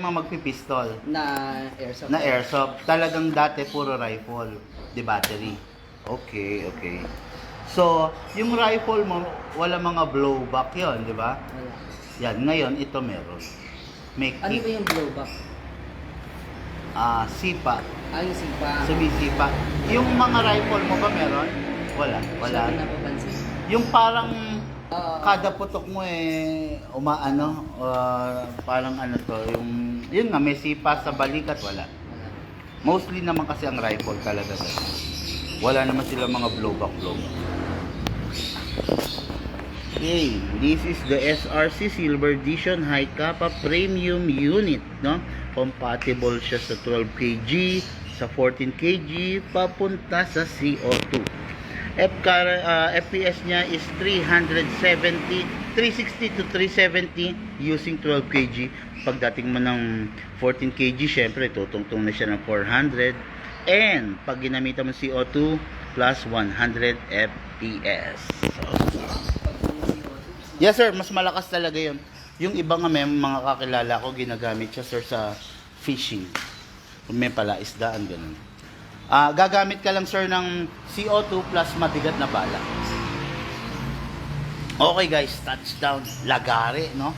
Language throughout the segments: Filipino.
mga magpipistol Na airsoft. na airsoft. Talagang dati puro rifle, di battery. Okay, okay. So, yung rifle mo, wala mga blowback yon, di ba? Wala. Yan, ngayon ito meron. May Ano ba kick, yung blowback? sipa, Yung sipa. sumisipa. Yung mga rifle mo ba meron? Wala, wala. Siya napapansin. Yung parang Oo. kada putok mo parang ano to, yun nga, may sipa sa balikat, wala. Wala. Mostly naman kasi ang rifle talaga. Wala naman sila mga blowback. Okay, this is the SRC Silver Edition High Kappa Premium Unit, no? Compatible siya sa 12 kg, sa 14 kg, papunta sa CO2. FPS niya is 360 to 370 using 12 kg. Pagdating mo ng 14 kg, syempre tutungtong na siya ng 400. And pag ginamitan mo CO2 plus 100 FPS. Yes sir, mas malakas talaga yun. Yung iba nga may mga kakilala ko ginagamit siya sir sa fishing. Kung may palaisdaan, ganun. Gagamit ka lang sir ng CO2 plus mabigat na bala. Okay guys, touchdown. Lagare, no?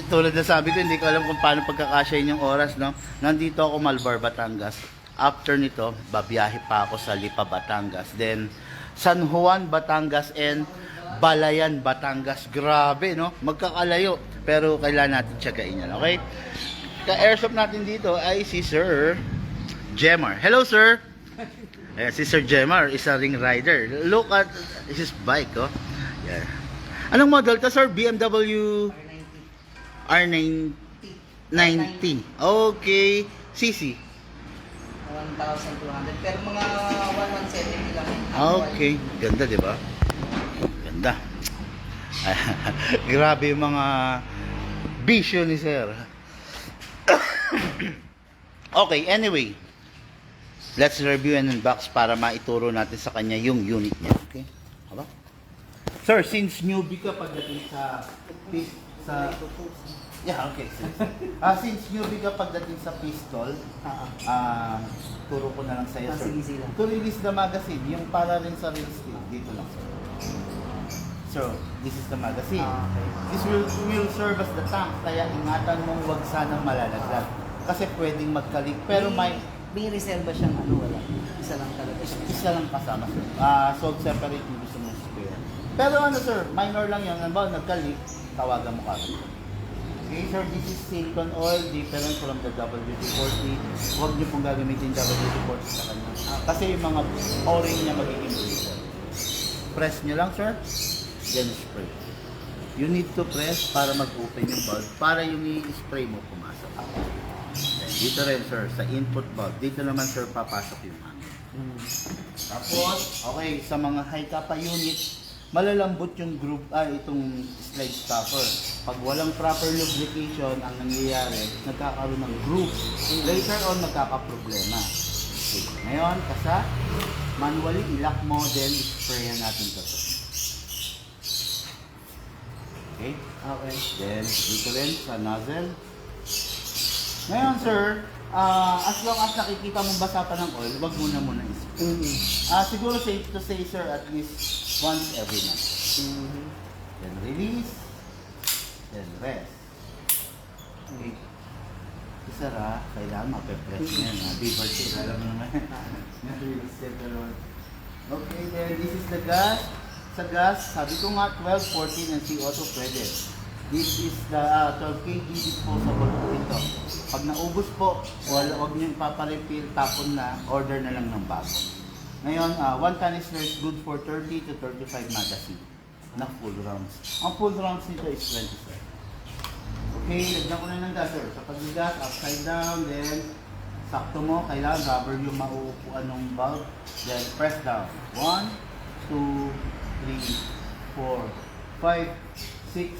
Tulad na sabi ko, hindi ko alam kung paano pagkakasyahin yung oras, no? Nandito ako Malbar, Batangas. After nito, babiyahe pa ako sa Lipa, Batangas. Then, San Juan, Batangas and Balayan, Batangas. Grabe, no? Magkakalayo. Pero kailangan natin tiyagain yan, okay? Ka-airsoft natin dito ay si Sir Jemar. Hello, sir! Si Sir Jemar, isa ring rider. Look at his bike, oh. Yeah. Anong model to, sir? BMW R90. Okay. CC. 1,200. Pero mga 170 lang. Okay. Ganda, di ba? Ganda. Grabe yung mga bisyo ni sir. Okay, anyway. Let's review and unbox para maituro natin sa kanya yung unit niya. Okay? Haba? Sir, since newbie ka pagdating Yeah, okay. Since newbie ka pagdating sa pistol, turo ko na lang sa'yo, sir. Sige lang. To release the magazine, yung para rin sa real steel, dito lang, sir. So, this is the magazine. Okay. This will serve as the tank, kaya ingatan mong wag sanang malalaglag. Kasi pwedeng magkalik, pero may reserva siyang wala. Isa lang talaga. isa lang kasama, sir. So, separate yung gusto mong spare. Pero ano, sir, minor lang yun. Halimbawa, nagkalik, tawagan mo kagad. Okay, sir, this is silicone oil, different from the WD-40. Huwag niyo pong gagamitin WD-40 sa kanya. Kasi yung mga o-ring niya magiging brittle. Press niyo lang, sir. Then spray. You need to press para mag-open yung valve, para yung i-spray mo pumasok. Dito rin, sir, sa input valve. Dito naman, sir, papasok yung hangin. Tapos, okay, sa mga high kappa unit, malalambot yung groove, itong slide stopper. Pag walang proper lubrication, ang nangyayari, nagkakaroon ng groove. Later on, magkakaproblema. Okay. Ngayon, kasa, manually, ilock mo, then sprayan natin ito. Okay? Okay. Then, dito rin sa nozzle. Ngayon, sir, as long as nakikita mong basa pa ng oil, wag muna i-spray. Siguro safe to say, sir, at least once every month. Then release. Then rest. Okay. Sir, kailangan mape-press niya. Beaver tail, alam mo naman. Okay, then this is the gas. Sa gas, sabi ko nga 12, 14, and CO2 pwede. This is the 12 kg disposable po ito. Pag naubos po, huwag nyo ipaparefill, tapon na, order na lang ng bago. Ngayon, 1 canister is good for 30 to 35 magazine na full rounds. Ang full rounds nito is 27. Okay, lagyan ko na ng gas, sir. Sa pag-gas, upside down, then sakto mo, kailangan rubber yung mauupuan ng valve. Then press down. 1, 2, 3, 4, 5, 6,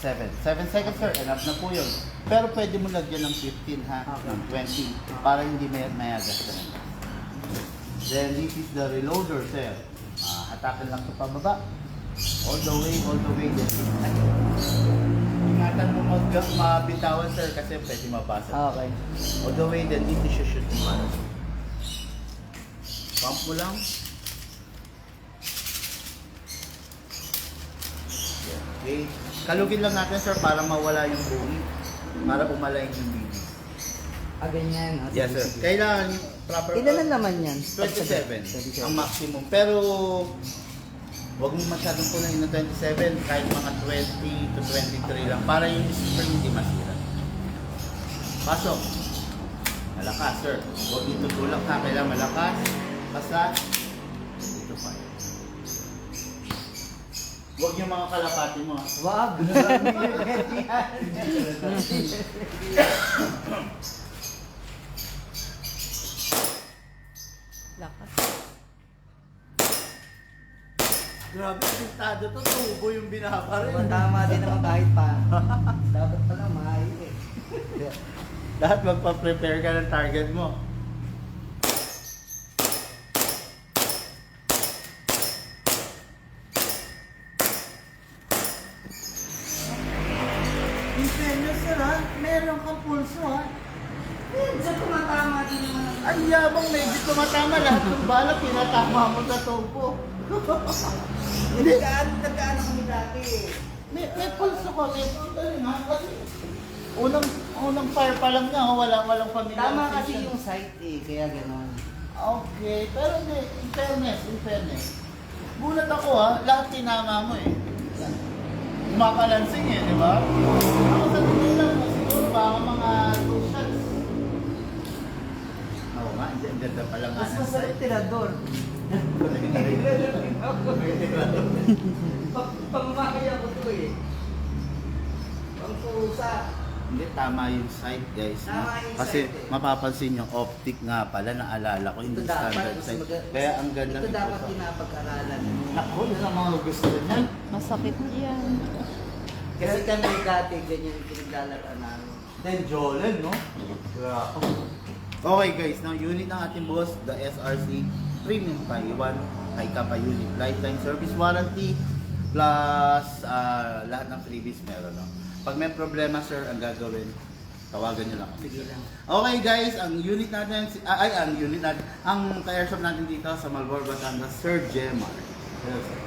7. 7 seconds, sir. Enough na po yun. Pero pwede mo lagyan ng 15, ha? Ng 20. Para hindi mayagas ka ng gas. Then, this is the reloader, sir. Hatakan lang ito pababa. All the way, then ingatan mo mabitawan sir kasi pwede mabasa. Okay. All the way, then dito siya shoot yung para. Pump mo lang. Okay. Kalugin lang natin sir para mawala yung buhi. Para umalain yung bibi. Ganyan. Yes sir. Kailangan proper. Ilan na naman yan? 27 ang maximum. Pero wag mo masyadong punahin ng 27, kahit mga 20 to 23 lang para yung spring hindi masira. Pasok. Malakas sir. Huwag dito tulak na. Kailangan malakas. Basta. Dito pa. Huwag yung mga kalapati mo. Wag. Lakas. Grabe, pintado to. Tubo yung binabaril. Tama din naman kahit pa. Dapat pala maayos eh. Lahat magpa-prepare ka ng target mo. In fairness sir ha, meron kang pulso ha. Sa tumatama din naman. Ay yabang medyo tumatama lahat ng bala pinatama mo sa topo. Nagkaan kami dati eh. May pulso ka, may pulso ha. Kasi unang fire pa lang niya, walang pamilya. Tama kasi yung site eh, kaya gano'n. Okay, pero hindi, in fairness. Gulat ako ha, lahat tinama mo eh. Kumakalansing eh, di ba? Ako sa tingin lang, siguro baka mga 2 shots. Oo nga, ang ganda pala nga Mas ng masarap site. tirador. Pangmakaya ko to eh. Pangpusa. Hindi, tama yung site guys. Tama yung Kasi site, eh. mapapansin yung optic nga pala, naalala ko, hindi Ito dapat, standard mas site. maga- Kaya ang ganda Ito ng dapat photo. pinapag-aralan. Ako, yun ang mga gusto niya. Masakit yan. Kasi kami dati, ganyan yung pinaglalatan namin. Then Jolen, no? Okay guys, now unit ng ating boss, the SRC Premium Taiwan High Kappa unit, lifetime service warranty plus lahat ng freebies meron, no? Pag may problema sir, ang gagawin, tawagan nyo lang. Sige lang. Okay guys, ang unit natin, ang ka-airshop natin dito sa Malbor, Batangas, Sir Jemar. Hello sir.